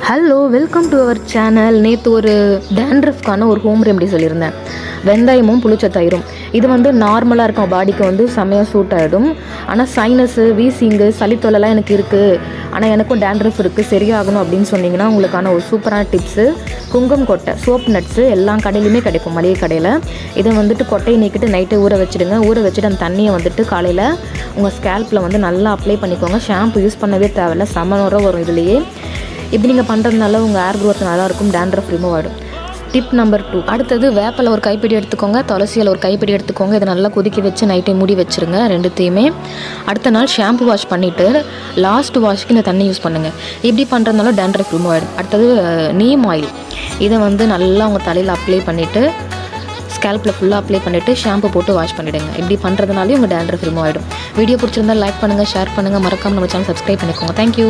Hello, welcome to our channel. நேற்று ஒரு டேண்ட்ரஃப்கான ஒரு ஹோம் ரெமெடி சொல்லியிருந்தேன். வெந்தயமும் புளிச்ச தயிரும். இது நார்மலாக இருக்கும், பாடிக்கு செம்மையாக சூட் ஆகிடும். ஆனால் சைனஸு, வீசிங்கு, சளித்தொலைலாம் எனக்கு இருக்குது, ஆனால் எனக்கும் டேண்ட்ரஃப் இருக்குது, சரியாகணும் அப்படின்னு சொன்னிங்கன்னா உங்களுக்கான ஒரு சூப்பரான டிப்ஸு. குங்குமம் கொட்டை, சோப் நட்ஸு எல்லா கடையிலையுமே கிடைக்கும், மளிகை கடையில். இதை கொட்டையை நீக்கிட்டு நைட்டு ஊற வச்சுடுங்க. ஊற வச்சுட்டு அந்த தண்ணியை காலையில் உங்கள் ஸ்கேல்பில் நல்லா அப்ளை பண்ணிக்கோங்க. ஷாம்பு யூஸ் பண்ணவே தேவையில்லை, செம்ம வரும் இதுலேயே. இப்படி நீங்கள் பண்ணுறதுனால உங்கள் ஹேர் க்ரோத் நல்லாயிருக்கும், டேண்ட்ரஃப் ரிமூவ் ஆகிடும். Tip number 2. அடுத்தது வேப்பிலை ஒரு கைப்பிடி எடுத்துக்கோங்க, துளசியில் ஒரு கைப்பிடி எடுத்துக்கோங்க. இதை நல்லா கொதிக்க வச்சு நைட்டை மூடி வச்சுருங்க ரெண்டுத்தையுமே. அடுத்த நாள் ஷாம்பு வாஷ் பண்ணிவிட்டு லாஸ்ட் வாஷ்க்கு இந்த தண்ணி யூஸ் பண்ணுங்கள். இப்படி பண்ணுறதுனால டேண்ட்ரஃப் ரிமூவ் ஆகிடும். அடுத்தது நீம் ஆயில், இதை நல்லா உங்கள் தலையில் அப்ளை பண்ணிவிட்டு ஸ்கேல்பில் ஃபுல்லாக அப்ளை பண்ணிவிட்டு ஷாம்பு போட்டு வாஷ் பண்ணிவிடுங்க. இப்படி பண்ணுறதுனாலே உங்கள் டேண்ட்ரஃப் ரிமூவ் ஆகிடும். வீடியோ பிடிச்சிருந்தால் லைக் பண்ணுங்கள், ஷேர் பண்ணுங்கள், மறக்காமல் நம்ம சேனல் சப்ஸ்கிரைப் பண்ணிக்கோங்க. தேங்க்யூ.